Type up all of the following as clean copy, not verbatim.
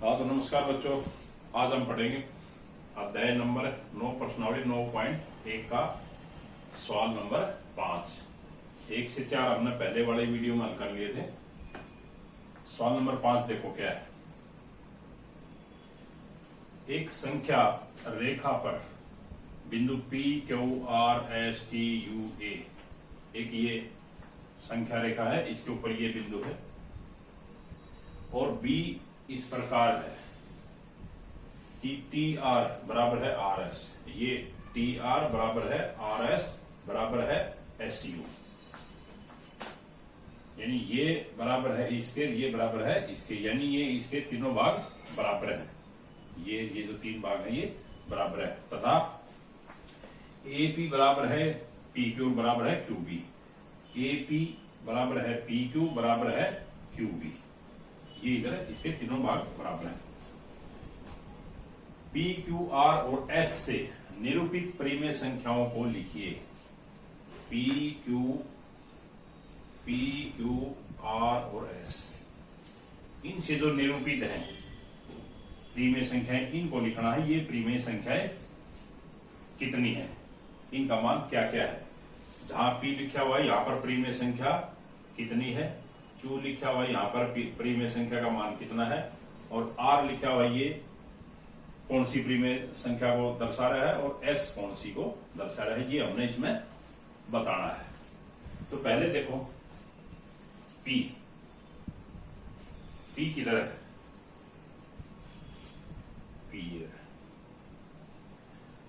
हाँ तो नमस्कार बच्चों, आज हम पढ़ेंगे अध्याय नंबर 9 प्रश्नावली 9.1 का सवाल नंबर 5। 1 से 4 हमने पहले वाले वीडियो में हल कर लिए थे। सवाल नंबर 5 देखो क्या है। एक संख्या रेखा पर बिंदु P, Q, R, S, T, U, A, एक ये संख्या रेखा है, इसके ऊपर ये बिंदु है और B इस प्रकार है कि टी आर बराबर है आर एस, ये टी आर बराबर है आर एस बराबर है एस यू, यानी ये बराबर है इसके, ये बराबर है इसके, यानी ये इसके तीनों भाग बराबर हैं। ये जो तीन भाग हैं ये बराबर है तथा ए पी बराबर है पी क्यू बराबर है क्यू बी, ए पी बराबर है पी क्यू बराबर है क्यू बी, ये इधर इसके तीनों भाग बराबर हैं। पी क्यू आर और एस से निरूपित परिमेय संख्याओं को लिखिए। पी क्यू आर और एस, इनसे जो निरूपित हैं परिमेय संख्याएं, इनको लिखना है। ये परिमेय संख्याएं कितनी है, इनका मान क्या क्या है। जहां पी लिखा हुआ है यहां पर परिमेय संख्या कितनी है, क्यू लिखा हुआ है यहां पर परिमेय संख्या का मान कितना है, और आर लिखा हुआ है ये कौन सी परिमेय संख्या को दर्शा रहा है और एस कौन सी को दर्शा रहा है, ये हमने इसमें बताना है। तो पहले देखो पी किधर है, पी है।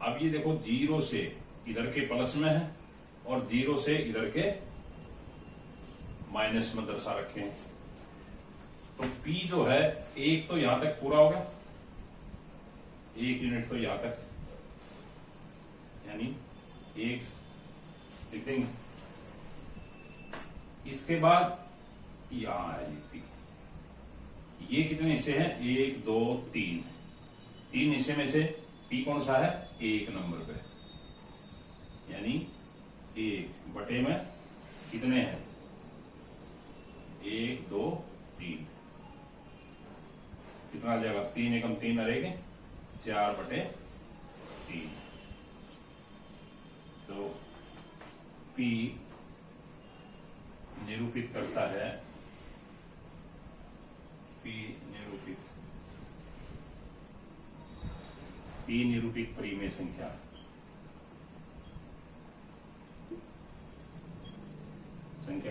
अब ये देखो 0 से इधर के प्लस में है और 0 से इधर के माइनस में दर्शा रखे हैं। तो P जो है एक तो यहां तक पूरा होगा, एक यूनिट तो यहां तक, यानी एक लिख देंगे। इसके बाद यहां है P, ये कितने हिस्से हैं, 1 2 3, तीन हिस्से में से P कौन सा है, 1 नंबर पे, यानी 1 बटे में कितने हैं, 1 2 3, कितना आ जाएगा, 3 एकम 3 रहेंगे, 4 बटे 3। तो P निरूपित करता है, P निरूपित परिमेय संख्या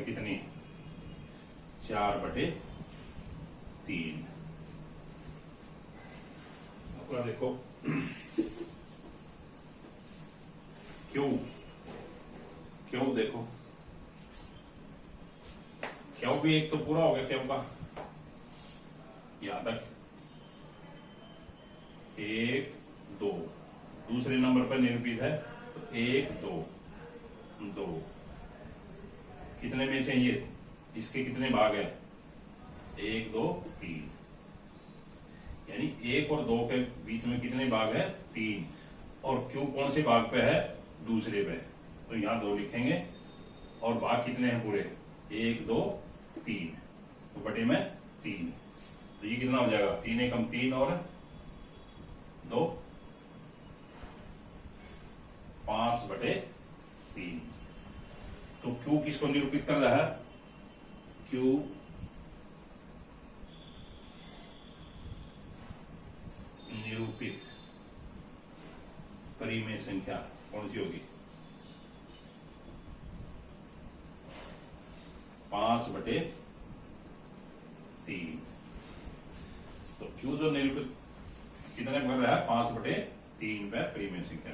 कितनी है, 4 बटे 3। अगला देखो क्यों देखो, क्यों भी एक तो पूरा हो गया, क्यों का यहां तक 1 2, दूसरे नंबर पर निरूपित है तो 1 2 कितने में से ये, इसके कितने भाग है, 1 2 3, यानी 1 और 2 के बीच में कितने भाग है, 3, और क्यू कौन से भाग पे है, दूसरे पे, तो यहां 2 लिखेंगे और भाग कितने हैं पूरे, 1 2 3, तो बटे में 3, तो ये कितना हो जाएगा, 3 एकम 3 और 2 5 बटे 3। तो क्यू किसको निरूपित कर रहा है, क्यू निरूपित परिमेय संख्या कौन सी होगी, 5 बटे 3। तो क्यू जो निरूपित कितने कर रहा है, 5 बटे 3 पे परिमेय संख्या।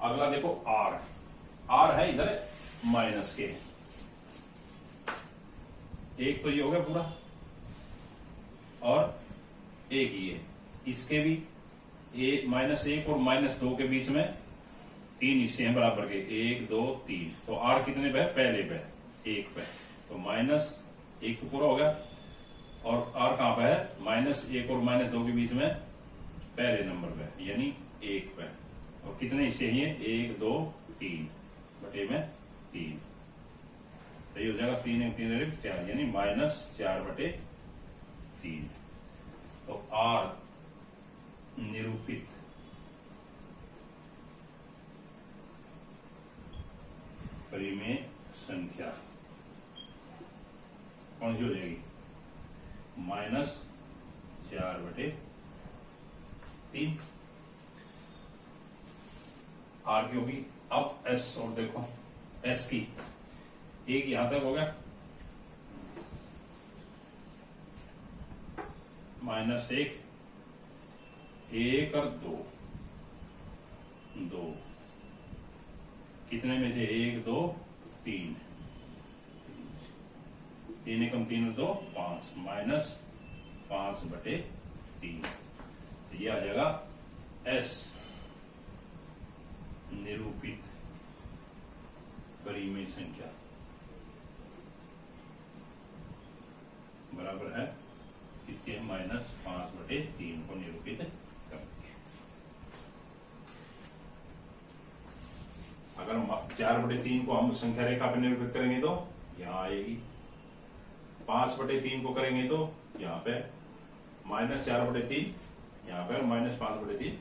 अगला देखो आर है इधर माइनस के, एक तो ये हो गया पूरा और एक ये, इसके भी -1 और -2 के बीच में 3 हिस्से हैं बराबर के, 1 2 3, तो आर कितने पे, पहले पे 1 पे, तो -1 तो पूरा हो गया, और आर कहां पे है, -1 और -2 के बीच में पहले नंबर पे, यानी 1 पे, और कितने हिस्से हैं, 1 2 3 बटे में 3, तो ये हो जाएगा 3 1 3 4, यानी -4 बटे 3। कौन सी हो जाएगी, -4/3 आर की होगी। अब एस, और देखो एस की एक यहां तक हो गया, -1, 1 और 2, कितने में से 1 2 3, 3 एकम 3 और 2 5, -5/3। तो ये आ जाएगा एस निरूपित परिमेय संख्या बराबर है इसके -5/3 को निरूपित करेंगे। अगर 4/3 को हम संख्या रेखा पर निरूपित करेंगे तो यहां आएगी, 5/3 को करेंगे तो यहाँ पे -4/3, यहाँ पे -5/3।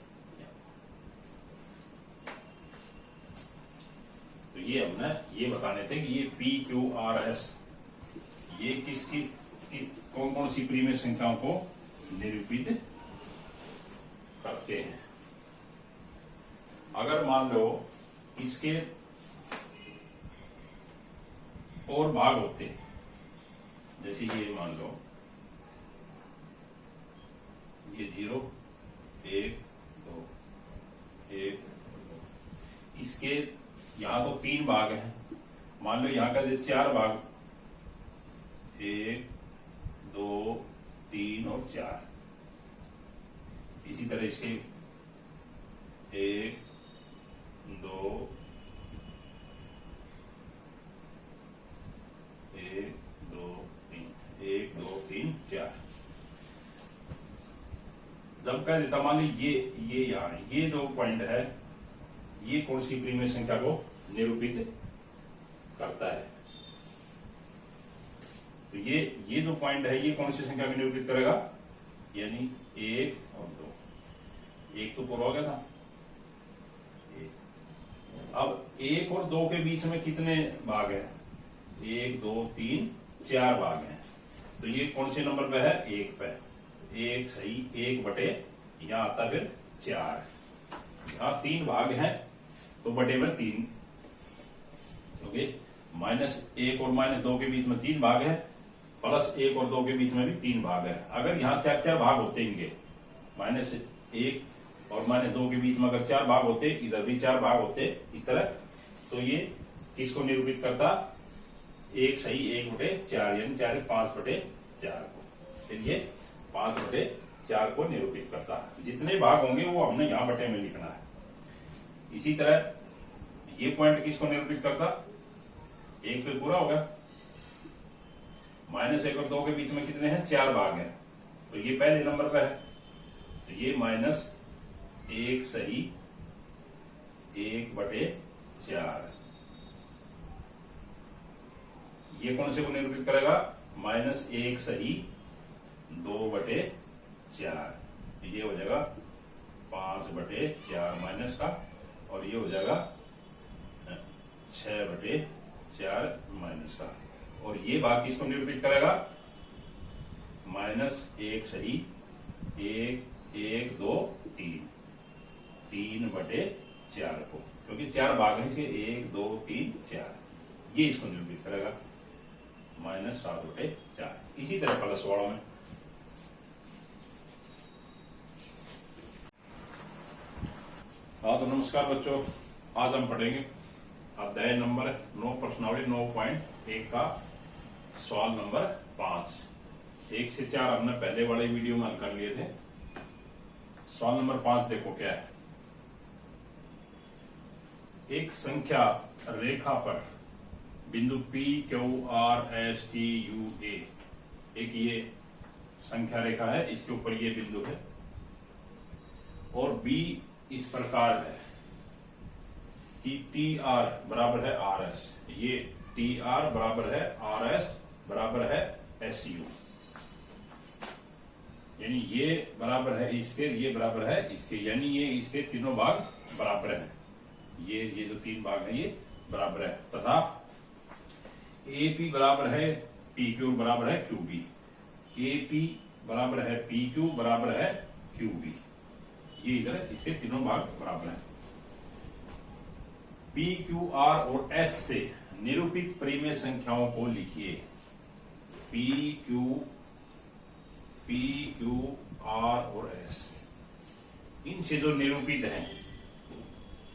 तो ये हमने ये बताने थे कि ये PQRS ये किसकी कौन कौन सी परिमेय संख्याओं को निरूपित करते हैं। अगर मान लो इसके और भाग होते, जैसे ये मान लो ये 0 1 2 1 2, इसके यहां तो 3 भाग हैं, मान लो यहां का 4 भाग, 1 2 3 और 4। इसी तरह इसके 1 2 1 2 3 1 2 3 4। जब कह देता मान ली ये यहाँ ये जो पॉइंट है ये कौन सी परिमेय संख्या को निरूपित करता है, तो ये जो पॉइंट है ये कौन सी संख्या को निरूपित करेगा, यानी 1 और 2। 1 तो पूरा हो गया था, अब 1 और 2 के बीच में कितने भाग है, 1 2 3 4 भाग हैं। तो ये कौन से नंबर पे है, 1 पे। 1 सही 1 बटे यहां आता फिर 4, यहां 3 भाग हैं तो बटे में 3, क्योंकि -1 और -2 के बीच में 3 भाग है, +1 और 2 के बीच में भी 3 भाग है। अगर यहाँ 4 भाग होते इनके, -1 और -2 के बीच में अगर 4 भाग होते, इधर भी 4 भाग होते इस तरह, तो ये किसको निरूपित करता, 1 सही 1/4, यानी 4 5/4 को। फिर ये 5/4 को निरूपित करता है। जितने भाग होंगे वो हमने यहां बटे में लिखना है। इसी तरह ये पॉइंट किसको निरूपित करता, 1 फिर पूरा हो गया, -1 और 2 के बीच में कितने हैं, 4 भाग हैं, तो ये पहले नंबर पे है। तो ये -1 सही 1/4, ये कौन से को निरूपित करेगा, -1 सही 2/4, ये हो जाएगा 5/4 माइनस का, और ये हो जाएगा 6/4 माइनस का। और ये भाग किसको निरूपित करेगा, -1 सही 1 1 2 3 3/4 को, क्योंकि 4 भाग है इसके, 1 2 3 4, ये इसको निरूपित करेगा -7/4। इसी तरह प्लस वालों में हाँ। तो नमस्कार बच्चों, आज हम पढ़ेंगे अध्याय नंबर 9 प्रश्नावली 9.1 का सवाल नंबर 5। 1 से 4 हमने पहले वाले वीडियो में हल कर लिए थे। सवाल नंबर 5 देखो क्या है। एक संख्या रेखा पर बिंदु P Q R S T U A, एक ये संख्या रेखा है, इसके ऊपर ये बिंदु है, और B इस प्रकार है कि TR बराबर है RS, ये TR बराबर है RS बराबर है SU, यानी ये बराबर है इसके, ये बराबर है इसके, यानी ये इसके तीनों भाग बराबर हैं। ये जो 3 भाग हैं ये बराबर है, तथा AP बराबर है पी क्यू बराबर है क्यू बी, ए पी बराबर है पी क्यू बराबर है क्यू बी। ये इधर है, इसके तीनों भाग बराबर है। पी क्यू आर और एस से निरूपित परिमेय संख्याओं को लिखिए। पी क्यू आर और एस, इनसे जो निरूपित है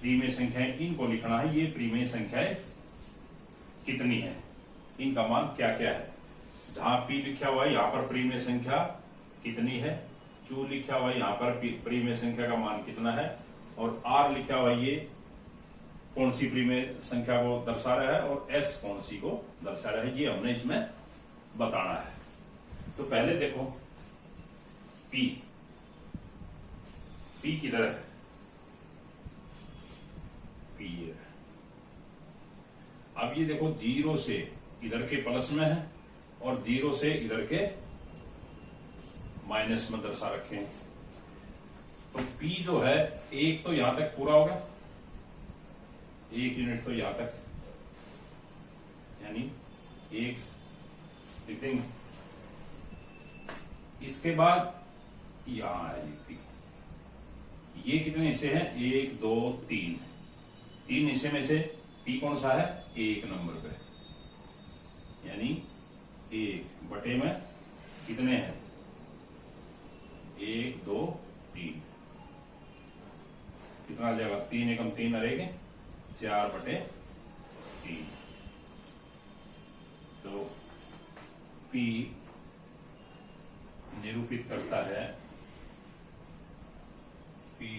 परिमेय संख्याएं, इनको लिखना है। ये परिमेय संख्याएं कितनी है, इनका मान क्या क्या है। जहां पी लिखा हुआ है यहां पर परिमेय संख्या कितनी है, क्यू लिखा हुआ है यहां पर परिमेय संख्या का मान कितना है, और आर लिखा हुआ है ये कौन सी परिमेय संख्या को दर्शा रहा है, और एस कौन सी को दर्शा रहा है, ये हमने इसमें बताना है। तो पहले देखो पी किधर है, पी है। अब ये देखो 0 से इधर के प्लस में है और 0 से इधर के माइनस में दर्शा रखे हैं। तो पी जो है एक तो यहां तक पूरा होगा, 1 यूनिट तो यहां तक, यानी 1 लिख देंगे। इसके बाद यहां है पी, ये कितने हिस्से हैं, 1 2 3, 3 हिस्से में से पी कौन सा है, 1 नंबर पे, यानी 1 बटे में कितने हैं, 1 2 3, कितना आ जाएगा, 3 एकम 3 रहेंगे, 4 बटे 3। तो पी निरूपित करता है, पी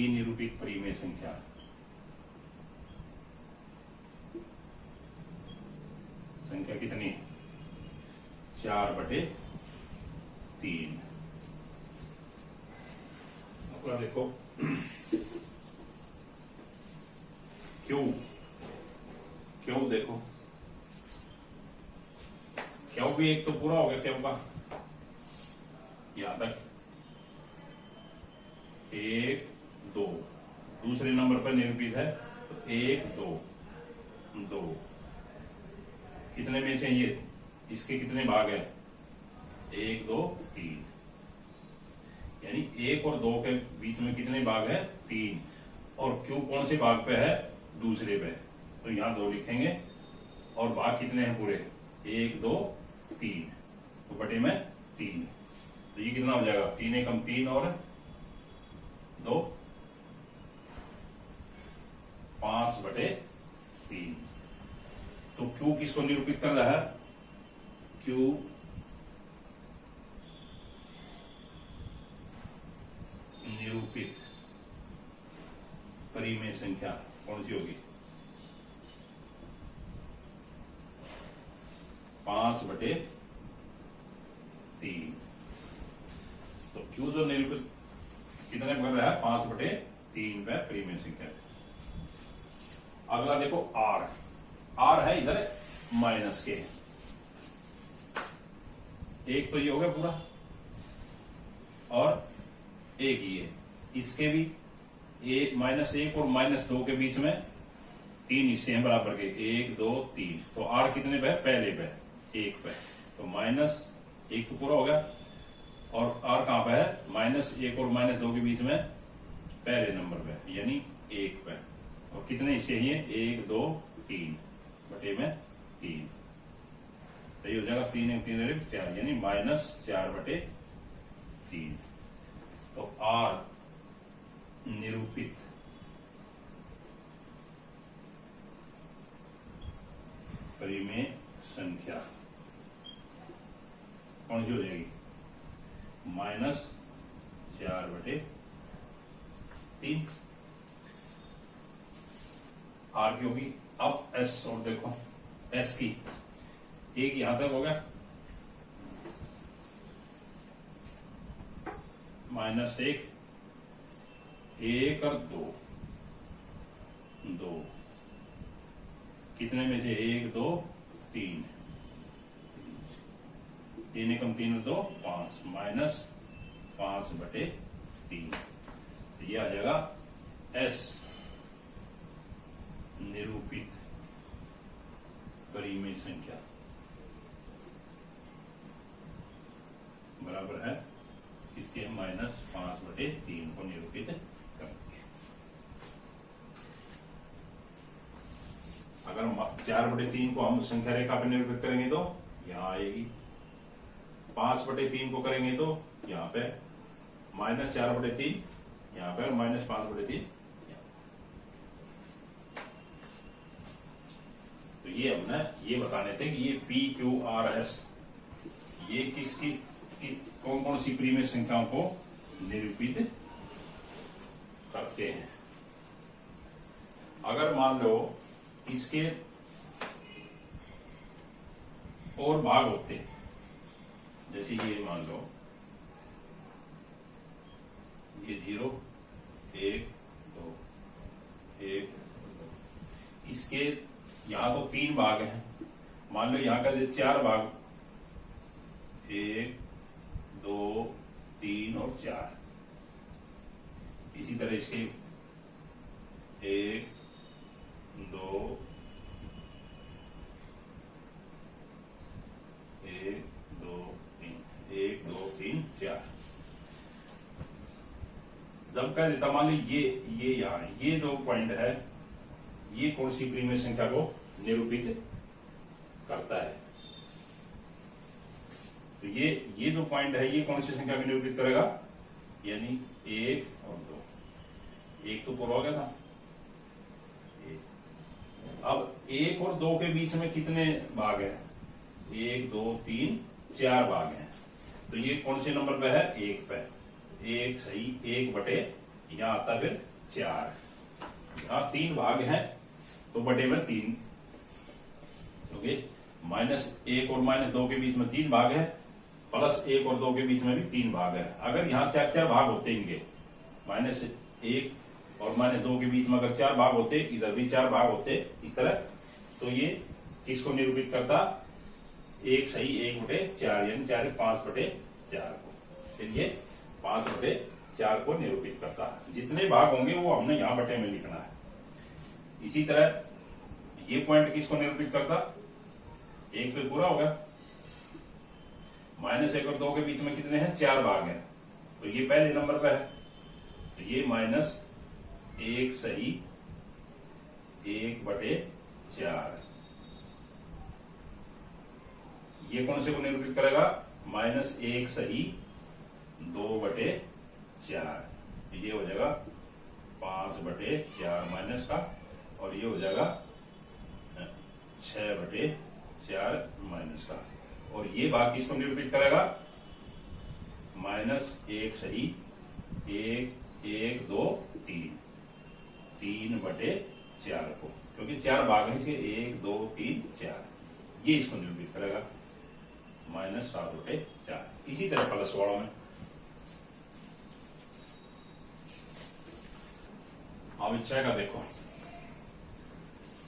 निरूपित परिमेय संख्या कितनी है, 4 बटे 3। अगला देखो क्यों देखो, क्यों भी एक तो पूरा हो गया, क्यों का यहां तक 1 2, दूसरे नंबर पर निरूपित है, तो 1 2 कितने में से ये, इसके कितने भाग है, 1 2 3, यानी 1 और 2 के बीच में कितने भाग है, 3, और क्यू कौन से भाग पे है, दूसरे पे, तो यहां 2 लिखेंगे, और भाग कितने हैं पूरे, 1 2 3, तो बटे में 3, तो ये कितना हो जाएगा, 3 एकम 3 और 2 5 बटे 3। तो क्यू किसको निरूपित कर रहा है, क्यू निरूपित परिमेय संख्या कौन सी होगी, 5 बटे 3। तो क्यू जो निरूपित कितने कर रहा है, 5 बटे 3 पे परिमेय संख्या। अगला देखो आर है इधर माइनस के, एक तो ये हो गया पूरा, और एक ये, इसके भी -1 और -2 के बीच में 3 हिस्से हैं बराबर के, 1 2 3, तो आर कितने पे, पहले पे 1 पे, तो -1 तो पूरा हो गया, और आर कहां पे है, -1 और -2 के बीच में पहले नंबर पे, यानी 1 पे, और कितने हिस्से हैं, 1 2 3 बटे में 3, सही हो जाएगा, 3 1 3 4, यानी -4 बटे 3। तो आर निरूपित परिमेय संख्या कौन सी हो जाएगी, -4 बटे 3। आर की होगी, अब एस, और देखो एस की, एक यहां तक हो गया, -1 1 और 2 कितने में से, 1 2 3, 3 एकम 3 और 2 5, -5 बटे 3। तो ये आ जाएगा एस निरूपित परिमेय संख्या बराबर है इसके -5/3 को निरूपित करेंगे। अगर 4/3 को हम संख्या रेखा पर निरूपित करेंगे तो यहां आएगी, 5/3 को करेंगे तो यहाँ पे -4/3 यहाँ पे, -5/3। तो ये हमने ये बताने थे कि ये PQRS ये किसकी कौन कौन सी परिमेय संख्याओं को निरूपित करते हैं। अगर मान लो इसके और भाग होते, जैसे ये मान लो ये 0 1 2 1 2, इसके यहां तो 3 भाग हैं, मान लो यहां का 4 भाग 1 2 3 और 4। इसी तरह इसके 1 2 1 2 3 1 2 3 4। जब कह देता मान ली ये यहाँ ये जो पॉइंट है ये कौन सी परिमेय संख्या को निरूपित करता है, तो ये जो पॉइंट है ये कौन सी संख्या को निरूपित करेगा, यानी 1 और 2। 1 तो पूरा हो गया था, अब 1 और 2 के बीच में कितने भाग है, 1 2 3 4 भाग हैं, तो ये कौन से नंबर पे है, 1 पे। 1 सही 1 बटे यहां आता फिर 4, यहां 3 भाग हैं तो बटे में 3, क्योंकि -1 और -2 के बीच में 3 भाग है, +1 और 2 के बीच में भी 3 भाग है। अगर यहाँ 4 भाग होते इनके, -1 और -2 के बीच में अगर 4 भाग होते, इधर भी 4 भाग होते इस तरह, तो ये किसको निरूपित करता, 1 सही 1 बटे 4 यानी 5/4 को। फिर ये 5/4 को निरूपित करता। जितने भाग होंगे वो हमने यहाँ बटे में लिखना है। इसी तरह ये पॉइंट किसको निरूपित करता, 1 फिर पूरा हो गया, -1 और 2 के बीच में कितने हैं, 4 भाग हैं, तो ये पहले नंबर पे है, तो ये -1 सही 1/4। ये कौन से को निरूपित करेगा, -1 सही 2/4, ये हो जाएगा 5/4 माइनस का, और ये हो जाएगा 6/4 माइनस का। और ये भाग किसको निरूपित करेगा, -1 सही 1 1 2 3 3/4 को, क्योंकि 4 भाग है इसके, 1 2 3 4, ये इसको निरूपित करेगा -7/4। इसी तरह प्लस वालों में अब इच्छा का देखो,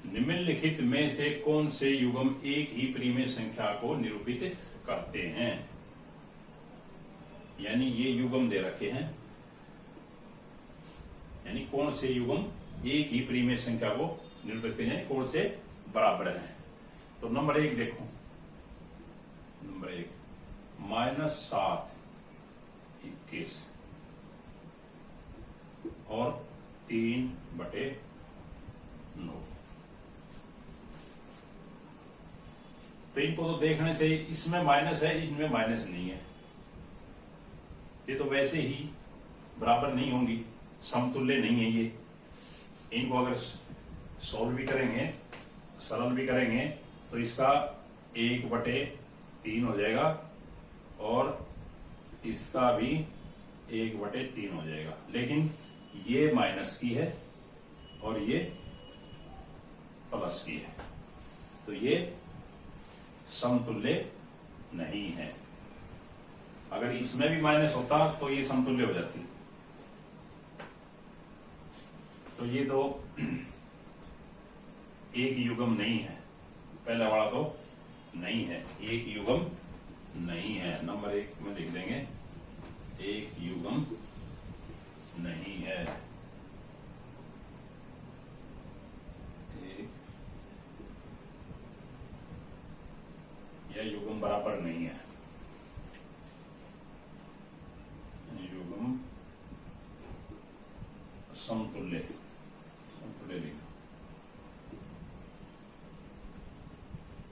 निम्नलिखित में से कौन से युग्म एक ही परिमेय संख्या को निरूपित करते हैं, यानी ये युग्म दे रखे हैं, यानी कौन से युग्म एक ही परिमेय संख्या को निरूपित करते हैं, कौन से बराबर हैं। तो नंबर 1 देखो, नंबर 1 -7 21 और 3/9। तो इनको तो देखना चाहिए, इसमें माइनस है इनमें माइनस नहीं है, ये तो वैसे ही बराबर नहीं होंगी, समतुल्य नहीं है ये। इनको अगर सॉल्व भी करेंगे, सरल भी करेंगे, तो इसका 1/3 हो जाएगा और इसका भी 1/3 हो जाएगा, लेकिन ये माइनस की है और ये प्लस की है, तो ये समतुल्य नहीं है। अगर इसमें भी माइनस होता तो ये समतुल्य हो जाती। तो ये तो एक युग्म नहीं है, पहला वाला तो नहीं है, एक युग्म नहीं है। नंबर 1 में लिख देंगे, एक युग्म नहीं है, एक या युग्म बराबर नहीं है, युग्म समतुल्य, समतुल्य लिखो,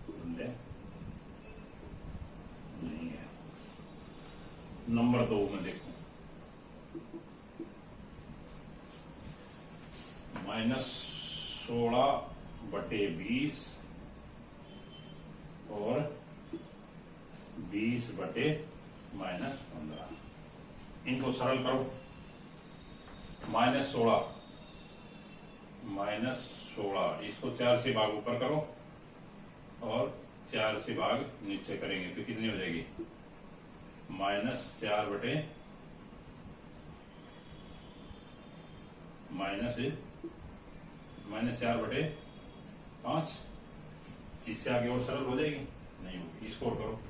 तुल्य नहीं है। नंबर 2 में देखो, -16/20 और 20/-15, इनको सरल करो। -16 इसको 4 से भाग ऊपर करो और 4 से भाग नीचे करेंगे तो कितनी हो जाएगी? -4/5। इससे आगे और सरल हो जाएगी? नहीं होगी। इसको और करो,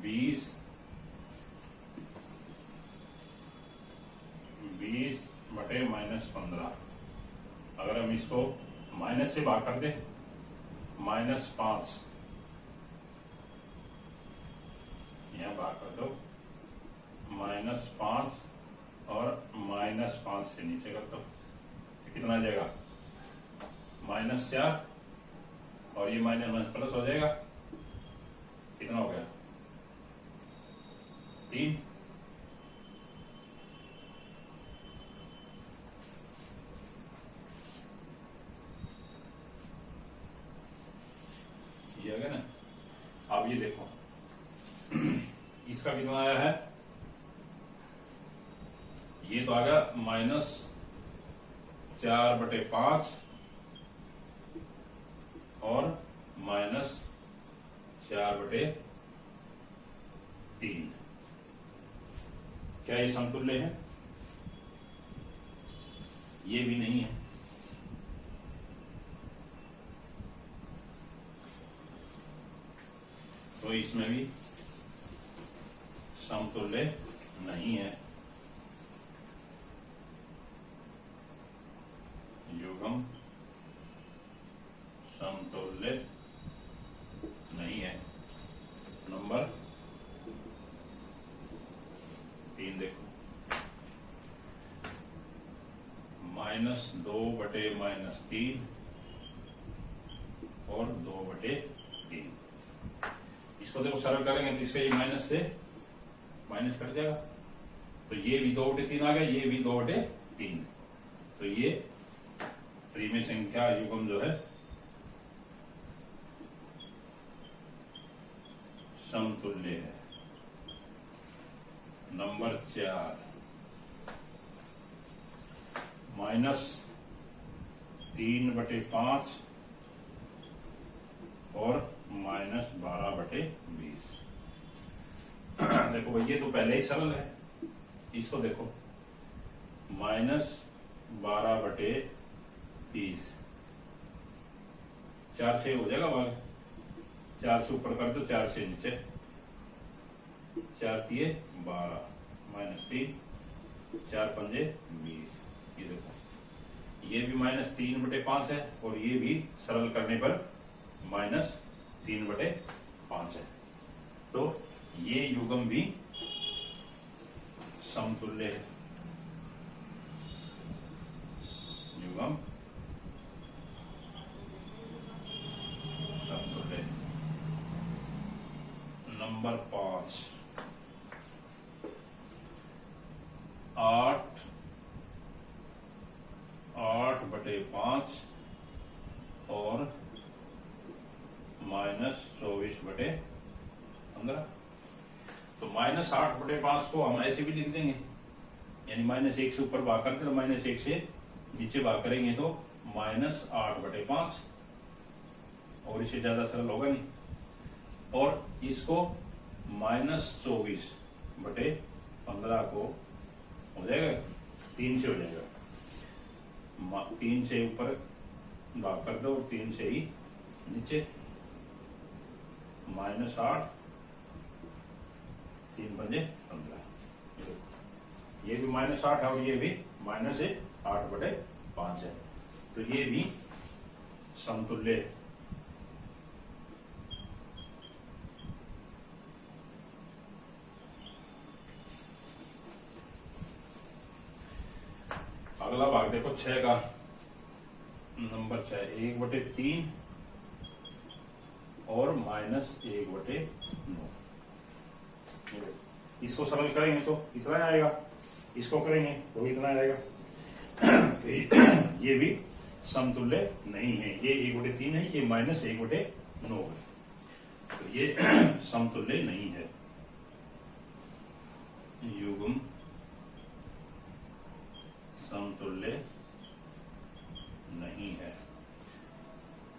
20/-15। अगर हम इसको माइनस से भाग कर दे, -5 यहां भाग कर दो, -5 और -5 से नीचे कर दो, तो कितना आ जाएगा? -4 और ये माइनस प्लस हो जाएगा, कितना हो गया? 3। ये आ गया ना। अब ये देखो इसका कितना आया है? ये तो आ गया -4/5 और -4/3। क्या ये समतुल्य है? ये भी नहीं है। तो इसमें भी समतुल्य नहीं है, युग्म समतुल्य नहीं है। नंबर 3 देखो, -2/-3 और 2/3। इसको देखो सरल करेंगे तो इसका ये माइनस से माइनस कट जाएगा, तो ये भी 2/3 आ गया, ये भी 2/3। तो ये प्रीमेय संख्या युग्म जो है समतुल्य है। नंबर 4, -3/5 और -12/20। देखो भाई ये तो पहले ही सरल है। इसको देखो, -12/20, 4 से हो जाएगा भाग, 4 से ऊपर कर दो, 4 से नीचे, 4 तिये 12, -3, 4 पंजे 20। ये देखो ये भी -3/5 है और ये भी सरल करने पर -3/5 है। तो ये युग्म भी समतुल्य है, युग्म समतुल्य। नंबर 5, 8/5 और -24/15। तो -8/5 को हम ऐसे भी लिख देंगे, यानी -1 से ऊपर भाग करते तो -1 से नीचे भाग करेंगे तो -8/5, और इससे ज्यादा सरल होगा नहीं। और इसको -24/15 को हो जाएगा 3 से हो जाएगा, 3 से ऊपर भाग कर दो और 3 से ही नीचे, -8, 3 पंजे 15। ये भी -8 है और ये भी -8/5 है, तो ये भी समतुल्य पहला भाग देखो 6 का, नंबर 6 1/3 और -1/9। इसको सरल करेंगे तो इतना आएगा, इसको करेंगे तो इतना आएगा। ये भी समतुल्य नहीं है, ये 1/3 है, ये -1/9 है, तो ये समतुल्य नहीं है। युग्म समतुल्य नहीं है।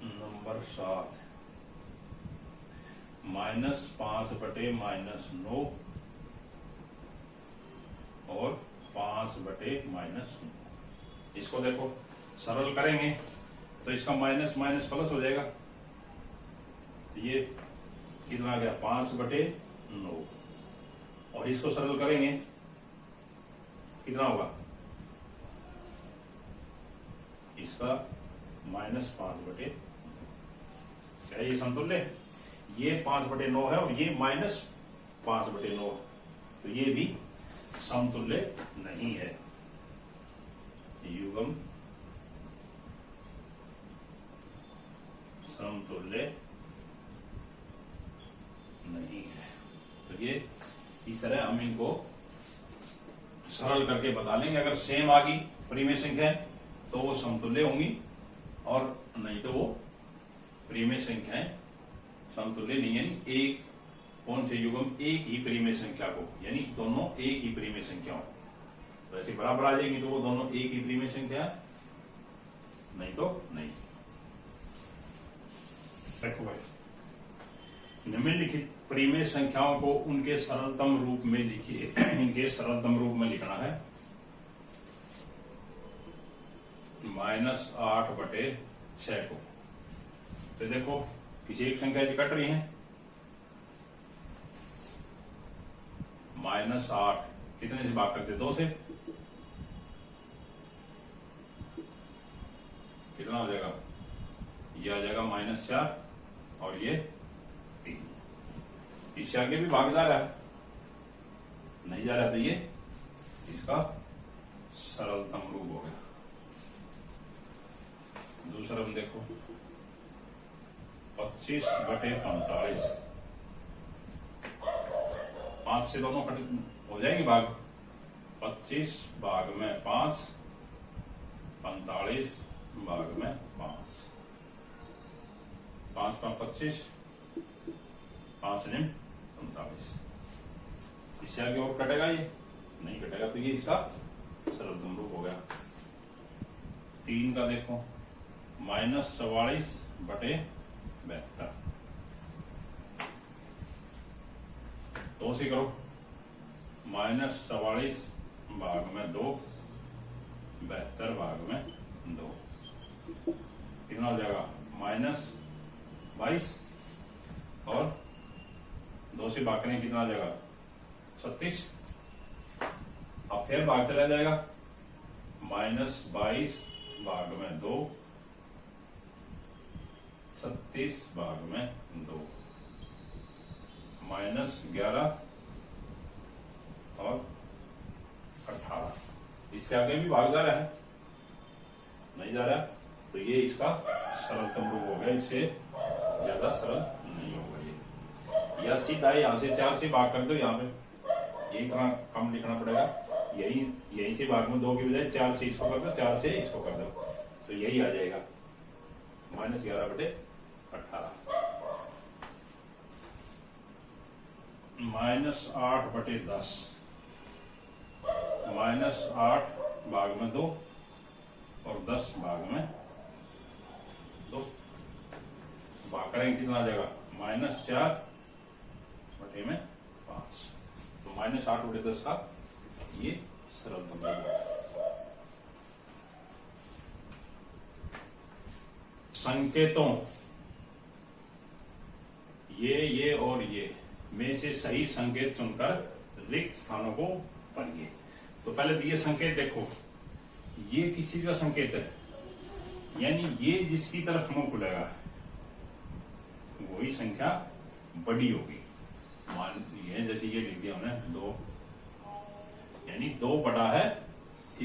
नंबर 7 -5/-9 और 5/-9। इसको देखो सरल करेंगे तो इसका माइनस माइनस प्लस हो जाएगा, तो ये कितना आ गया 5/9। और इसको सरल करेंगे कितना होगा, इसका -5/9। क्या ये समतुल्य? ये 5/9 है और ये -5/9, तो ये भी समतुल्य नहीं है। युग्म समतुल्य नहीं है। तो ये इस तरह हम इनको सरल करके बता लेंगे। अगर सेम आ गई परिमेय संख्या तो वो समतुल्य होंगी, और नहीं तो वो परिमेय संख्याएं समतुल्य नहीं, यानी एक कौन से युग्म एक ही परिमेय संख्या को, यानी दोनों एक ही परिमेय संख्या हो, तो ऐसे बराबर आ जाएंगी तो वो दोनों एक ही परिमेय संख्या, नहीं तो नहीं। देखो भाई, निम्नलिखित परिमेय संख्याओं को उनके सरलतम रूप में लिखिए। इनके सरलतम रूप में लिखना है -8/6 को। तो देखो किसी एक संख्या से कट रही है, -8 कितने से भाग करते? 2 से। कितना हो जाएगा? ये आ जाएगा -4 और ये 3। इससे आगे भी भाग जा रहा है, नहीं जा रहा, तो ये इसका सरलतम रूप हो गया। दूसरा हम देखो 25/45। 5 से दोनों कट हो जाएंगे भाग, 25 भाग में 5, 45 भाग में 5, 5 × 25, 5 × 45। इससे आगे और कटेगा? ये नहीं कटेगा, तो ये इसका सरलतम रूप हो गया। 3 का देखो -44/72। 2 से करो, -44 भाग में 2, 72 भाग में 2, कितना हो जाएगा? -22, और 2 से भाग करें कितना आ जाएगा? 36। अब फिर भाग चला जाएगा, -22 भाग में 2, 36 भाग में 2, -11 और 18। इससे आगे भी भाग जा रहा है, नहीं जा रहा, तो ये इसका सरलतम रूप हो गया। इससे ज्यादा सरल नहीं होगा ये, या सीधा यहां से 4 से भाग कर दो, यहाँ पे ये इतना कम लिखना पड़ेगा। यहीं से भाग में 2 की बजाय 4 से इसको कर दो, 4 से इसको कर दो, तो यही आ जाएगा -11/18। -8/10, -8 भाग में 2 और 10 भाग में 2, भाग करेंगे कितना आ जाएगा? -4/5। तो -8/10 का ये सरलतम रूप है। संकेतों ये और ये में से सही संकेत चुनकर रिक्त स्थानों को भरिए। तो पहले तो ये संकेत देखो, ये किस चीज का संकेत है, यानी ये जिसकी तरफ मुंह खुलेगा वही संख्या बड़ी होगी। मान ये जैसे ये लिख दिया हमने 2, यानी 2 बड़ा है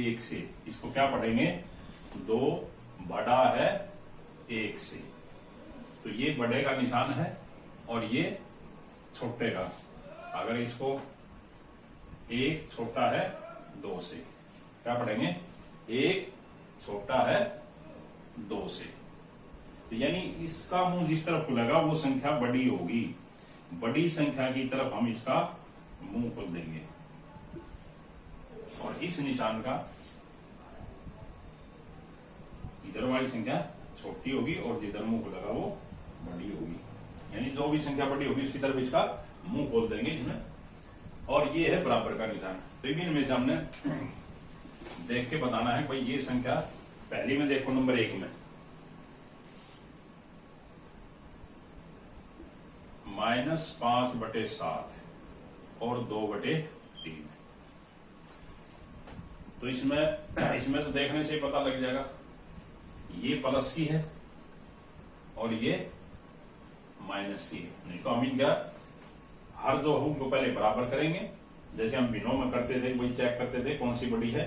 1 से, इसको क्या पढ़ेंगे, 2 बड़ा है 1 से। तो ये बड़े का निशान है और ये छोटे का। अगर इसको 1 छोटा है 2 से, क्या पढ़ेंगे, 1 छोटा है 2 से। तो यानी इसका मुंह जिस तरफ खुलेगा वो संख्या बड़ी होगी, बड़ी संख्या की तरफ हम इसका मुंह खोल देंगे। और इस निशान का इधर वाली संख्या छोटी होगी और जिधर मुंह खुलेगा वो बड़ी होगी। यानी जो भी संख्या बड़ी होगी उसकी तरफ इसका मुंह खोल देंगे इसमें। और ये है बराबर का निशान। तो इनमें से हमने देख के बताना है भाई ये संख्या, पहली में देखो नंबर 1 में -5/7 और 2/3। तो इसमें तो देखने से ही पता लग जाएगा ये प्लस की है और ये माइनस की है। नहीं तो हम इनका हर जो हम को पहले बराबर करेंगे, जैसे हम बिनों में करते थे, वही चेक करते थे कौन सी बड़ी है।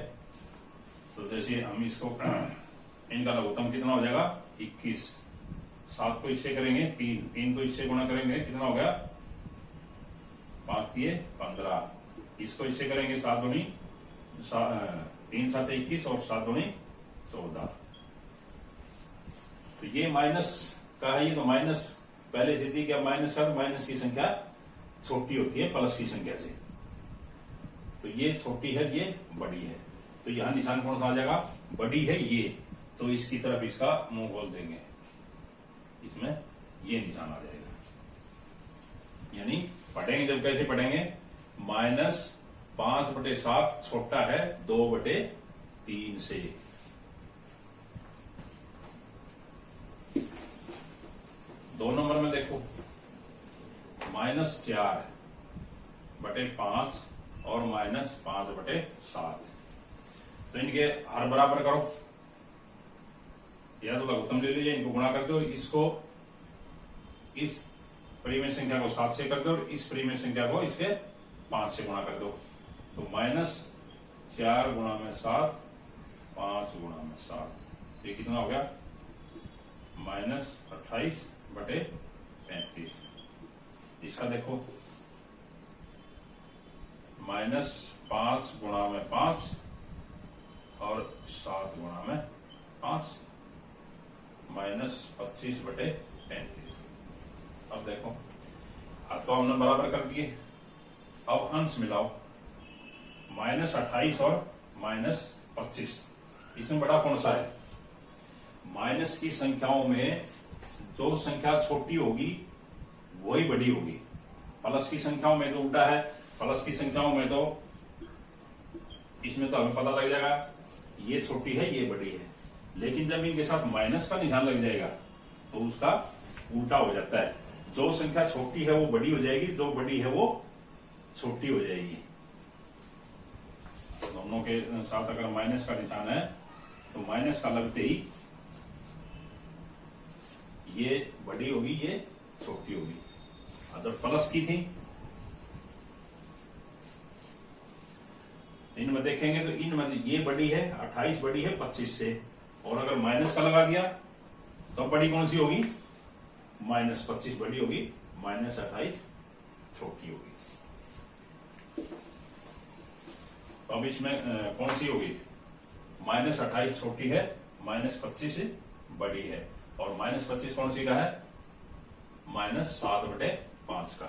तो जैसे हम इसको इनका लघुत्तम कितना हो जाएगा 21, 7 को इससे करेंगे 3 को इससे गुणा करेंगे कितना हो गया 5 दिए 15, इसको इससे करेंगे 7 दूनी 3 7 21 और 7 दूनी 14। तो ये माइनस का है, ये तो माइनस पहले से थी। क्या माइनस का, तो माइनस की संख्या छोटी होती है प्लस की संख्या से। तो ये छोटी है, ये बड़ी है। तो यहां निशान कौन सा आ जाएगा, बड़ी है ये, तो इसकी तरफ इसका मुंह खोल देंगे, इसमें ये निशान आ जाएगा। यानी पढ़ेंगे जब कैसे पढ़ेंगे, -5/7 छोटा है 2/3 से। दो नंबर में देखो -4/5 और -5/7। तो इनके हर बराबर करो, या तो लघुत्तम ले लीजिए, इनको गुणा कर दो, इसको इस परिमेय संख्या को 7 से कर दो और इस परिमेय संख्या को इसके 5 से गुणा कर दो। तो -4 × 7 5 × 7, तो ये कितना हो गया -28/35। इसका देखो -5 × 5 और 7 × 5 -25/35। अब देखो, अब तो हमने बराबर कर दिए। अब अंश मिलाओ, -28 और -25, इसमें बड़ा कौन सा है। माइनस की संख्याओं में जो संख्या छोटी होगी वही बड़ी होगी। प्लस की संख्याओं में तो उल्टा है, प्लस की संख्याओं में तो इसमें तो हमें पता लग जाएगा ये छोटी है ये बड़ी है। लेकिन जब इनके साथ माइनस का निशान लग जाएगा तो उसका उल्टा हो जाता है। जो संख्या छोटी है वो बड़ी हो जाएगी, जो बड़ी है वो छोटी हो जाएगी। तो दोनों के साथ अगर माइनस का निशान है तो माइनस का लगते ही ये बड़ी होगी ये छोटी होगी। अगर प्लस की थी, इनमें देखेंगे तो इनमें ये बड़ी है 28 बड़ी है 25 से, और अगर माइनस का लगा दिया तो बड़ी कौन सी होगी, -25 बड़ी होगी, -28 छोटी होगी। तो अब इसमें कौन सी होगी, -28 छोटी है, -25 बड़ी है, और -25 कौन सी का है, -7/5 का।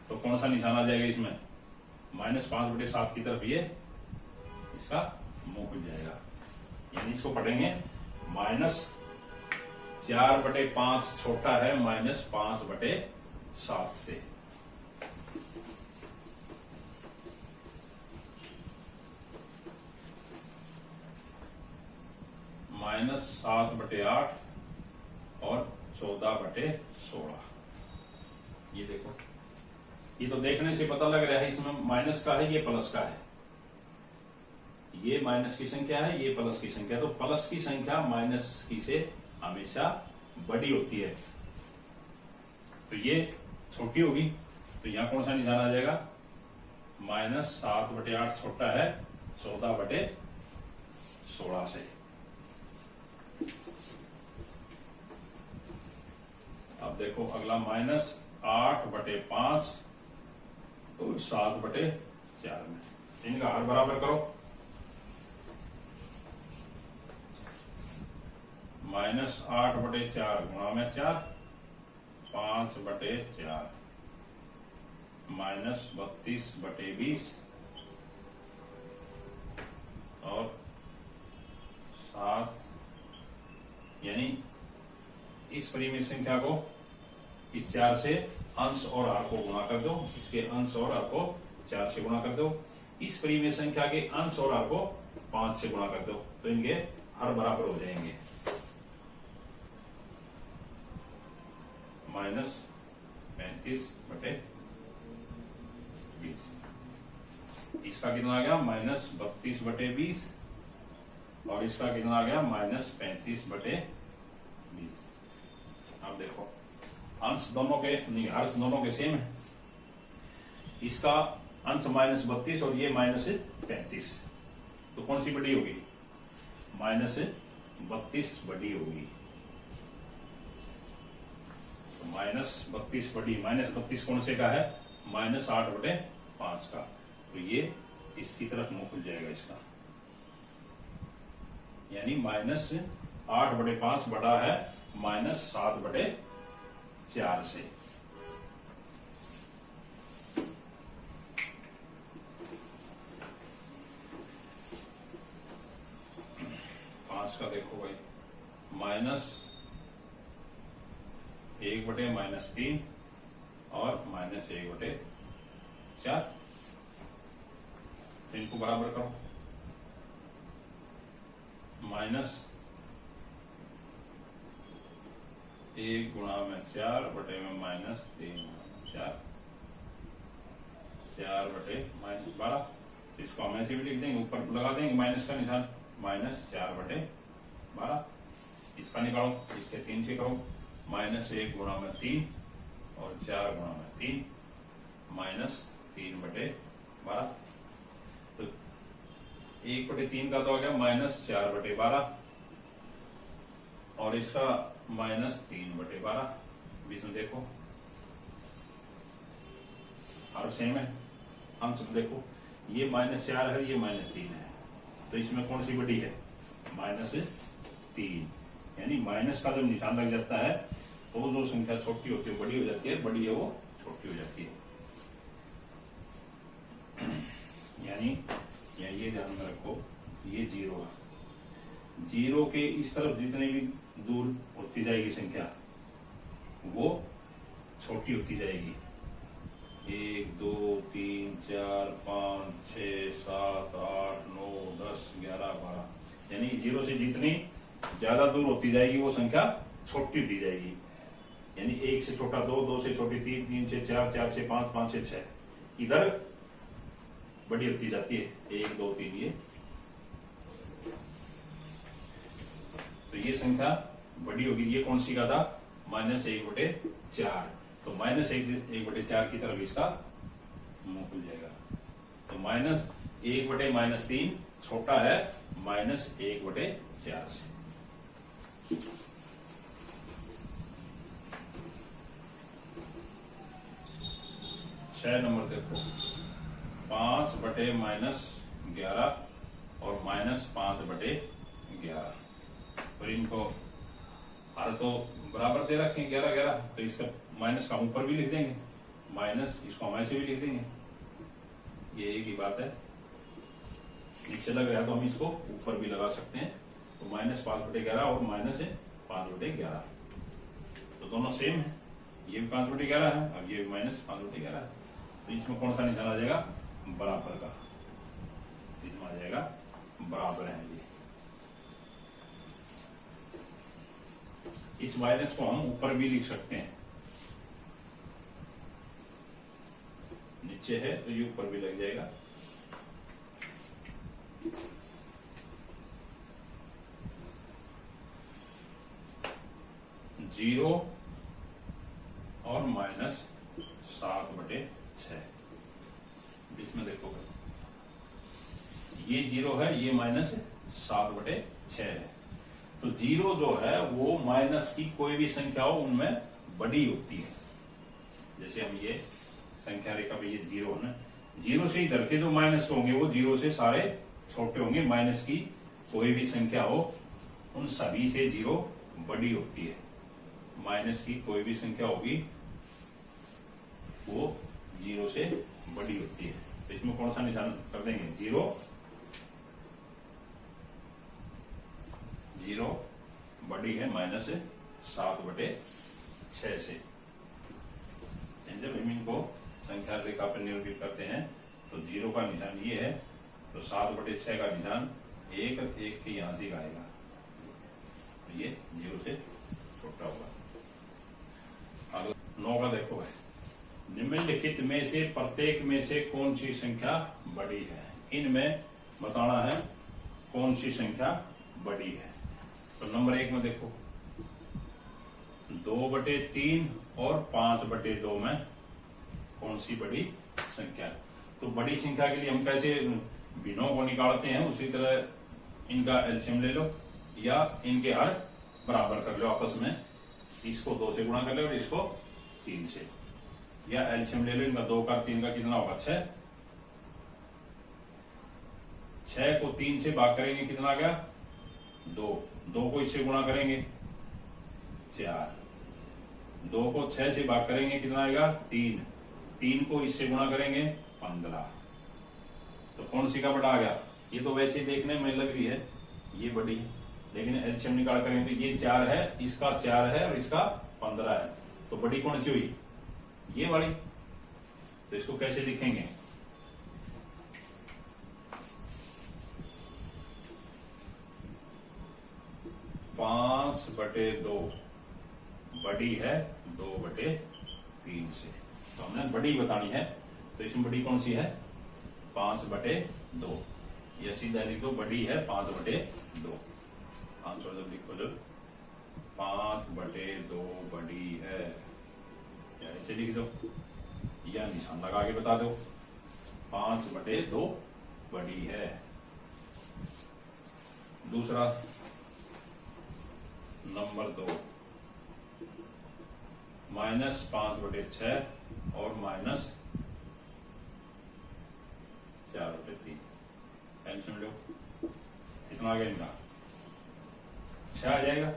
तो कौन सा निशान आ जाएगा इसमें, -5/7 की तरफ ये इसका मुंह खुल जाएगा। यानी इसको पढ़ेंगे -4/5 छोटा है -5/7 से। -7/8 और 14/16। ये देखो, ये तो देखने से पता लग रहा है इसमें माइनस का है, ये प्लस का है। ये माइनस की संख्या है, ये प्लस की संख्या। तो प्लस की संख्या माइनस की से हमेशा बड़ी होती है, तो ये छोटी होगी। तो यहां कौन सा निशान आ जाएगा, -7/8 छोटा है 14/16। 16 से। अब देखो अगला -8/5 और 7/4 में इनका हर बराबर करो। -8/4 गुणा में 4, 5/4 -32/20 और 7, यानी इस परिमेय संख्या को इस 4 से अंश और हर को गुणा कर दो, इसके अंश और हर को 4 से गुणा कर दो, इस परिमेय संख्या के अंश और हर को 5 से गुणा कर दो, तो इनके हर बराबर हो जाएंगे। -35/20, इसका कितना आ गया -32/20 और इसका कितना आ गया -35/20। अब देखो अंश दोनों के नहीं, हर्ष दोनों के सेम है। इसका अंश -32 और ये -35, तो कौन सी बड़ी होगी? -32 बड़ी होगी। तो -32 बड़ी, -32 कौन से का है? -8/5 का, तो ये इसकी तरफ मुंह खुल जाएगा इसका, यानी -8/5 बड़ा है -7/4 से। का देखो भाई -1/-3 और -1/4, इनको बराबर करो। -1 गुणा में 4 बटे में -3 4, 4/-12, इसको हम ऐसे भी लिख देंगे, ऊपर लगा देंगे माइनस का निशान, -4/12। इसका निकालो, इसके 3 से करो, -1 गुणा में 3 और 4 गुणा में 3, -3/12। तो 1/3 का तो आ गया -4/12 और इसका -3/12। बीच में देखो और सेम है, हम सब देखो ये -4 है, ये -3 है, तो इसमें कौन सी बड़ी है? -3, यानी माइनस का जब निशान लग जाता है तो जो संख्या छोटी होती है बड़ी हो जाती है, बड़ी है वो छोटी हो जाती है। यानी ये ध्यान में रखो, ये 0 है, 0 के इस तरफ जितनी भी दूर होती जाएगी संख्या वो छोटी होती जाएगी। 1 2 3 4 5 6 7 8 9 10 11 12, यानी 0 से जितनी ज्यादा दूर होती जाएगी वो संख्या छोटी होती जाएगी। यानी 1 से छोटा 2, 2 से छोटी 3, 3 से 4, 4 से 5, 5 से 6, इधर बड़ी होती जाती है 1 2 3 ये। तो ये संख्या बड़ी होगी, ये कौन सी का था? -1/4, तो -1/4 की तरफ इसका मुंह खुल जाएगा। तो -1/-3 छोटा है -1/4 से। 6 नंबर देखो, 5/-11 और -5/11, तो इनको हर तो बराबर दे रखे 11 11, तो इसका माइनस का ऊपर भी लिख देंगे, माइनस इसको हम ऐसे भी लिख देंगे, ये एक ही बात है। नीचे लग रहा है तो हम इसको ऊपर भी लगा सकते हैं, तो -5/11 और -5/11, तो दोनों सेम है, ये भी 5/11 है और ये भी -5/11 है, तो इसमें कौन सा निशान आ जाएगा? बराबर का, इसमें आ जाएगा बराबर है ये। इस माइनस को हम ऊपर भी लिख सकते हैं, नीचे है तो ये ऊपर भी लग जाएगा। जीरो और -7/6, बीच में देखो ये 0 है, ये -7 7/6 है। तो 0 जो है वो माइनस की कोई भी संख्या हो उनमें बड़ी होती है। जैसे हम ये संख्या रेखा पे ये 0 है ना, 0 से इधर के जो माइनस होंगे वो 0 से सारे छोटे होंगे। माइनस की कोई भी संख्या हो उन सभी से 0 बड़ी होती है। माइनस की कोई भी संख्या होगी वो 0 से बड़ी होती है। तो इसमें कौन सा निशान कर देंगे? 0 बड़ी है -7/6 से। जब हम इनको संख्या रेखा पर निरूपित करते हैं तो 0 का निशान ये है, तो 7/6 का निशान 1 के यहां से आएगा, तो ये 0 से छोटा होगा। 9 का देखो है, निम्नलिखित में से प्रत्येक में से कौन सी संख्या बड़ी है? इनमें बताना है कौन सी संख्या बड़ी है। तो नंबर 1 में देखो 2/3 और 5/2 में कौन सी बड़ी संख्या है? तो बड़ी संख्या के लिए हम कैसे भिन्नों को निकालते हैं, उसी तरह इनका एलसीएम ले लो या इनके हर बराबर कर लो आपस में। इसको 2 से गुणा कर लो और इसको 3 से, या एलसीएम ले लो इनका। 2 का 3 का कितना होगा? 6। 6 को 3 से भाग करेंगे कितना आ गया? 2। 2 को इससे गुणा करेंगे 4। 2 को 6 से भाग करेंगे कितना आएगा? 3। 3 को इससे गुणा करेंगे 15। तो कौन सी का बड़ा आ गया? ये तो वैसे देखने में लग रही है ये बड़ी है, लेकिन एलसीएम निकाल करेंगे तो ये 4 है, इसका 4 है और इसका 15 है। तो बड़ी कौन सी हुई? ये वाली। तो इसको कैसे लिखेंगे? पांच बटे 2 बड़ी है 2/3 से। तो हमने बड़ी बतानी है, तो इसमें बड़ी कौन सी है? 5/2। यह सीधा लिख दो, बड़ी है 5/2। आंसर जब लिखो, जब 5/2 बड़ी है, या ऐसे लिख दो या निशान लगा के बता दो, 5/2 बड़ी है। दूसरा नंबर 2 -5/6 और -4/3। एलसीएम लो, कितना आ गया इनका? 6 आ जाएगा।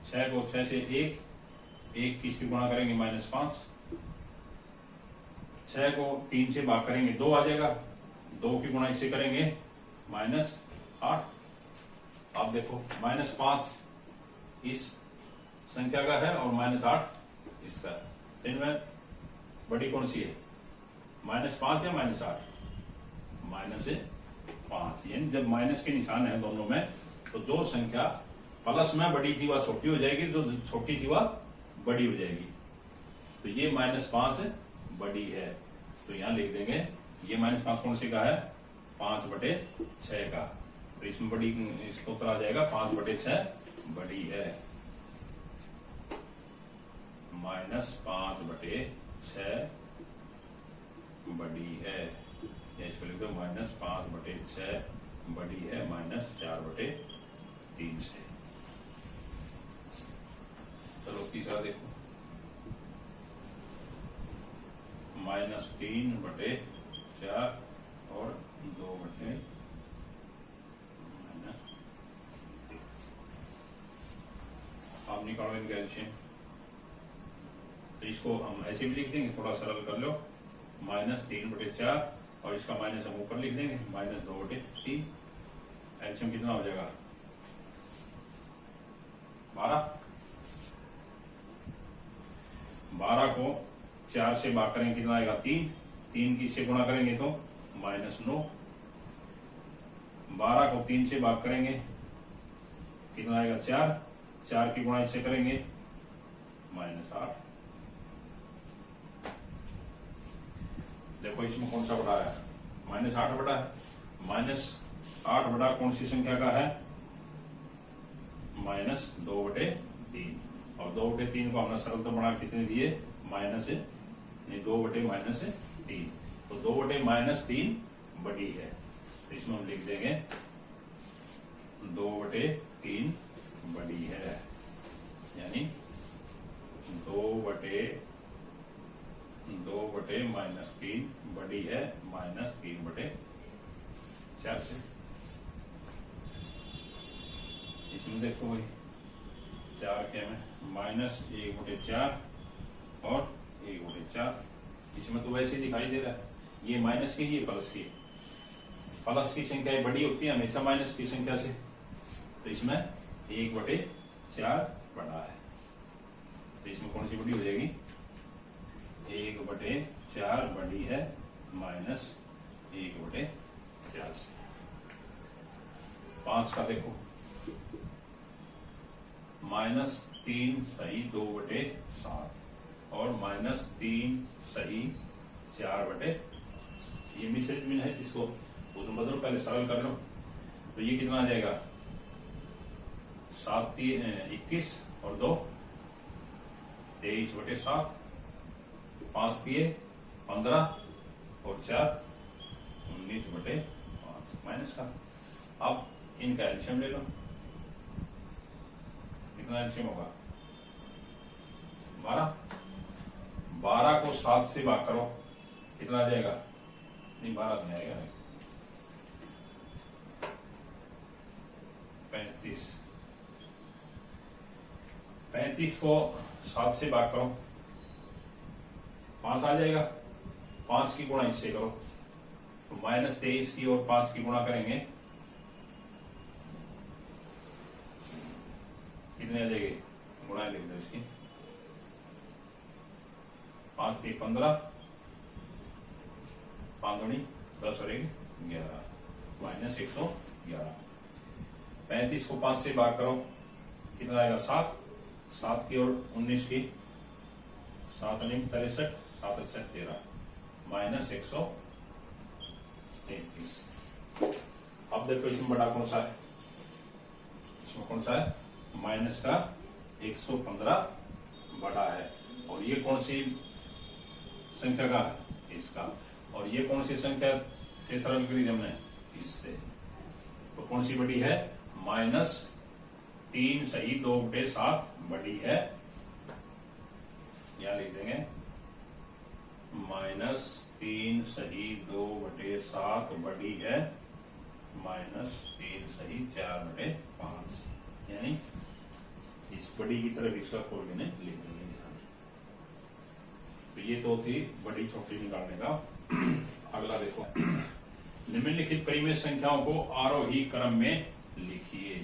6 को 6 से 1 किसकी गुणा करेंगे? -5। 6 को 3 से भाग करेंगे 2 आ जाएगा। 2 की गुणा इससे करेंगे -8। आप देखो -5 इस संख्या का है और -8 इसका है। तो इनमें बड़ी कौन सी है? -5 या -8? -5। यानी जब माइनस के निशान है दोनों में, तो जो संख्या प्लस में बड़ी थी वह छोटी हो जाएगी, जो छोटी थी वह बड़ी हो जाएगी। तो ये -5 बड़ी है, तो यहां लिख देंगे ये -5 कौन सी का है? 5/6 का। तो इसमें बड़ी, इसको उत्तर आ जाएगा 5/6 बड़ी है। -5/6 बड़ी है, या इसको लिख दो -5/6 बड़ी है -4/3 से। चलो तीसरा देखो, -3/4 और 2/। आप निकालो इनके एलसीएम। तो इसको हम ऐसे भी लिख देंगे, थोड़ा सरल कर लो, -3/4 और इसका माइनस हम ऊपर लिख देंगे -2/3। एलसीएम कितना हो जाएगा? 12। 12 को 4 से भाग करेंगे कितना आएगा? 3। 3 की से गुणा करेंगे तो -9। 12 को 3 से भाग करेंगे कितना आएगा? 4। 4 की गुणा इससे करेंगे -8। देखो इसमें कौन सा बड़ा है? -8 बड़ा है। -8 बड़ा कौन सी संख्या का है? -2/3। और 2/3 को हमने सरलता बना कितने दिए? -2/-3। तो 2/-3 बड़ी है। तो इसमें हम लिख देंगे 2/3 बड़ी है, यानी 2/-3 बड़ी है -3/4 से। इसमें देखो भाई 4 के में -1/4 और 1/4, इसमें तो वैसे दिखाई दे रहा है, ये माइनस की ये प्लस की। प्लस की संख्याएं बड़ी होती है हमेशा माइनस की संख्या से, तो इसमें 1/4 बड़ा है, तो इसमें कौन सी बड़ी हो जाएगी? 1/4 बड़ी है -1/4 से। 5 का देखो -3 सही 2/7 और -3 सही 4/, ये मिश्रित भिन्न है, जिसको उसमें बदलो, पहले सरल कर लो। तो ये कितना आ जाएगा? 7 21 और 2 23/7, 5 15 और 4 19/5 माइनस का। अब इनका एल्शियम ले लो, कितना एल्शियम होगा? 12। 12 को 7 से भाग करो, कितना आ जाएगा? नहीं 12 नहीं आएगा, 35। 35 को 7 से भाग करो, 5 आ जाएगा। 5 की गुणा इससे करो, तो -23 की और 5 की गुणा करेंगे, कितने आ जाएगी? गुणा लिख दो इसकी, 5 3 15, 5 दूनी 10 और 1 11 -111। 35 को 5 से भाग करो, कितना आएगा? 7। 7 की और 19 की, 7 नहीं 63, 7 अच्छा 13 -133। अब देखो इसमें बड़ा कौन सा है? इसमें कौन सा है? माइनस का 115 बड़ा है, और ये कौन सी संख्या का? इसका। और ये कौन सी संख्या से सरल करी हमने? इससे। तो कौन सी बड़ी है? -3 सही 2/7 बड़ी है, यहां लिख देंगे -3 सही 2/7 बड़ी है -3 सही 4/5, यानी इस बड़ी की तरफ इसका कोऑर्डिनेट लिख देंगे। तो ये तो थी बड़ी छोटी निकालने का। अगला देखो, निम्नलिखित परिमेय संख्याओं को आरोही क्रम में लिखिए।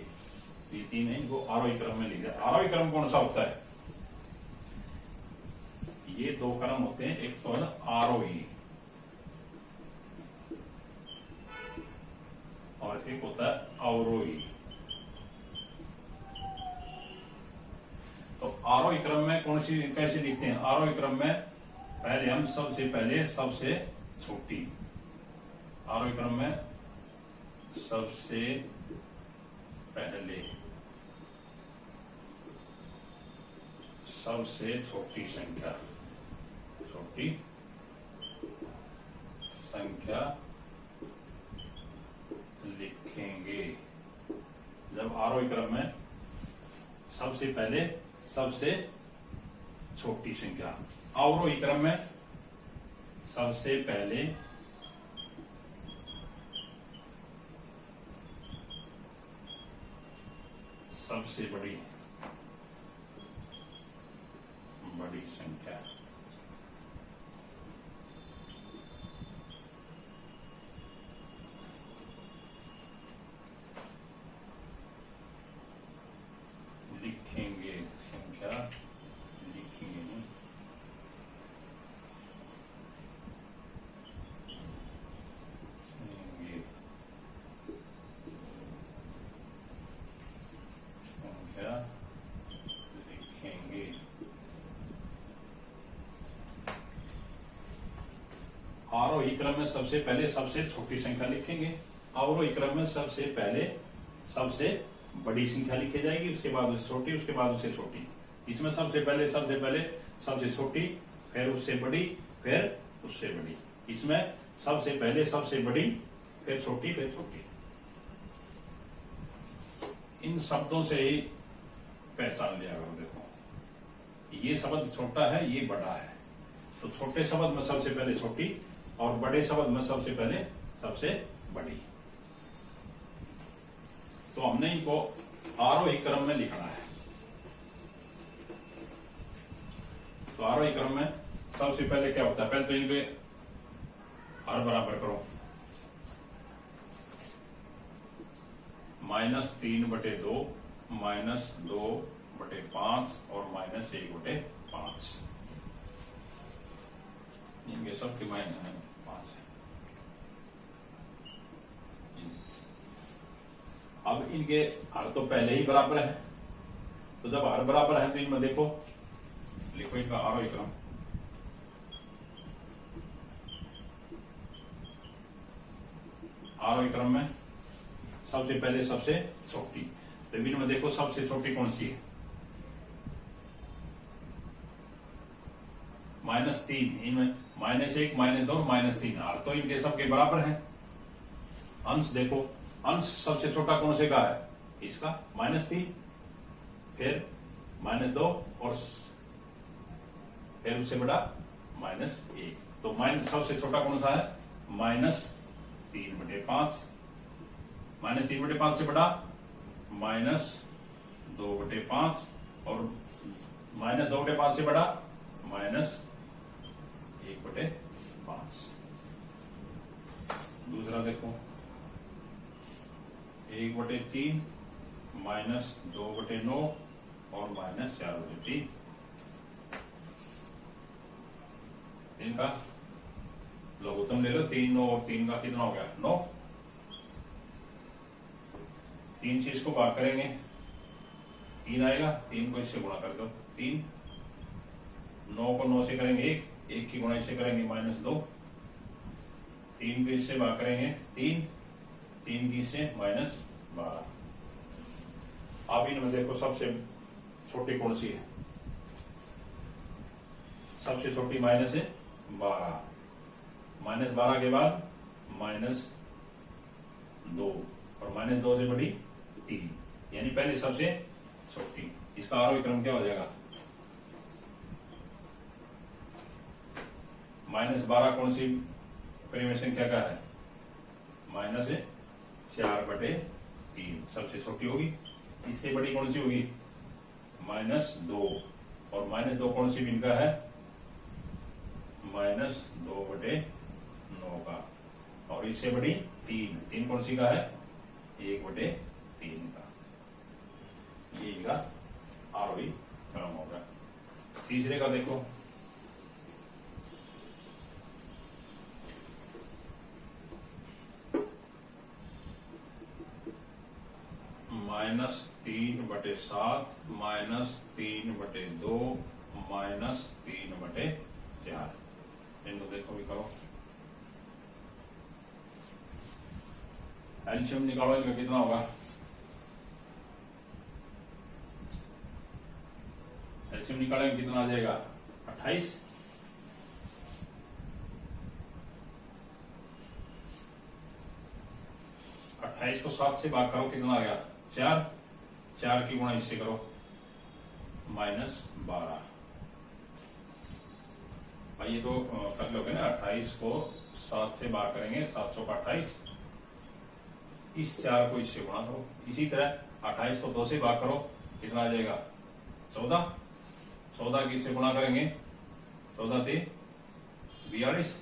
ये 3 है, इनको आरोही क्रम में लिखिए। आरोही क्रम कौन सा होता है? ये 2 क्रम होते हैं, एक तो है आरोही और एक होता है अवरोही। तो आरोही क्रम में कौन सी कैसे लिखते हैं? आरोही क्रम में पहले हम सबसे छोटी, आरोही क्रम में सबसे पहले सबसे छोटी संख्या लिखेंगे। जब आरोही क्रम में सबसे पहले सबसे छोटी संख्या, अवरोही क्रम में सबसे पहले सबसे बड़ी संख्या। लिखेंगे, संख्या लिखेंगे। संख्या लिखेंगे। आरोही क्रम में सबसे पहले सबसे छोटी संख्या लिखेंगे, अवरोही क्रम में सबसे पहले सबसे बड़ी संख्या लिखी जाएगी, उसके बाद उससे छोटी, उसके बाद उससे छोटी। इसमें सबसे पहले सबसे छोटी, फिर उससे बड़ी, फिर उससे बड़ी। इसमें सबसे पहले सबसे बड़ी, फिर छोटी, फिर छोटी। इन शब्दों से ही पहचान लिया करो। देखो ये शब्द छोटा है, ये बड़ा है, तो छोटे शब्द में सबसे पहले छोटी और बड़े शब्द में सबसे पहले सबसे बड़ी। तो हमने इनको आरोही क्रम में लिखना है। तो आरोही क्रम में सबसे पहले क्या होता है, पहले तो इनके हर बराबर करो। -3/2 -2/5 और -1/5। इनके सबके मान है 5 है। अब इनके हर तो पहले ही बराबर है, तो जब हर बराबर है तो इनमें देखो लिखो इनका आरोही क्रम। आरोही क्रम में सबसे पहले सबसे छोटी, तो इनमें देखो सबसे छोटी कौन सी है, -3। इनमें -1 -2 -3 हर तो इनके सबके बराबर है। अंश देखो, अंश सबसे छोटा कौन से का है, इसका -3, फिर -2 और फिर उससे बड़ा -1। तो सबसे छोटा कौन सा है, -3/5, -3/5 से बड़ा -2/5 और -2/5 से बड़ा -1/5। दूसरा देखो 1/3 -2/9 और -4/3। इनका लघुत्तम ले लो, 3 9 और 3 का कितना हो गया, 9। 3 से इसको भाग करेंगे 3 आएगा, 3 को इससे गुणा कर दो 3, 9 को 9 से करेंगे 1 की गुणा इससे करेंगे -2, 3 को इससे भाग करेंगे 3 की इससे -12। अब इनमें देखो सबसे छोटी कौन सी है, सबसे छोटी -12, -12 के बाद -2 और -2 से बड़ी 3, यानी पहले सबसे छोटी। इसका आरोही क्रम क्या हो जाएगा, -12 कौन सी परिमेय संख्या का है, -4/3 सबसे छोटी होगी। इससे बड़ी कौन सी होगी, -2 और -2 कौन सी इनका है, -2/9 का, और इससे बड़ी 3 कौन सी का है, 1/3 का। ये इनका आरोही क्रम होगा। तीसरे का देखो, -3/7 -3/2 -3/4। इनको देखो भी करो, एलसीएम निकालो, इनका कितना होगा, एलसीएम निकालेंगे कितना आ जाएगा, 28। 28 को 7 से भाग करो, कितना आ गया, 4 की गुणा इससे करो -12। भाई ये तो कर लोगे ना, 28 को 7 से भाग करेंगे, 7 चौका 28, इस 4 को इससे गुणा करो। इसी तरह 28 को 2 से भाग करो, कितना आ जाएगा, 14 की इससे गुणा करेंगे, 14 थे 42,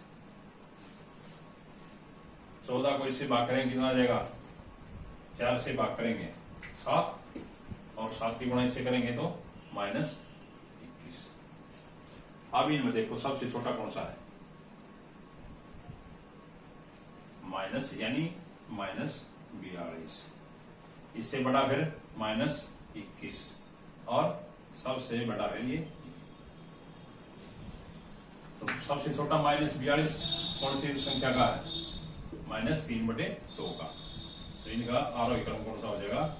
14 को इससे भाग करेंगे, कितना आ जाएगा, 4 से भाग करेंगे 7 और 7 की गुणा इससे करेंगे तो -21। अब इनमें देखो सबसे छोटा कौन सा है, माइनस यानी -42, इससे बड़ा फिर -21 और सबसे बड़ा है ये। तो सबसे छोटा -42 कौन सी संख्या का है, -3/2 का। तो इनका आरोही क्रम कौन सा हो जाएगा,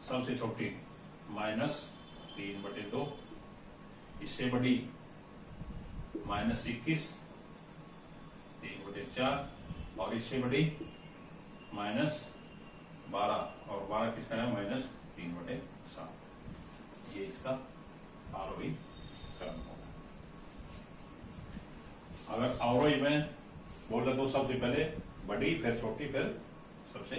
सबसे छोटी -3/2, इससे बड़ी -21 3/4, और इससे बड़ी -12, और 12 किसका है -3/7। ये इसका आरोही क्रम होगा। अगर अवरोही में बोले तो सबसे पहले बड़ी, फिर छोटी, फिर सबसे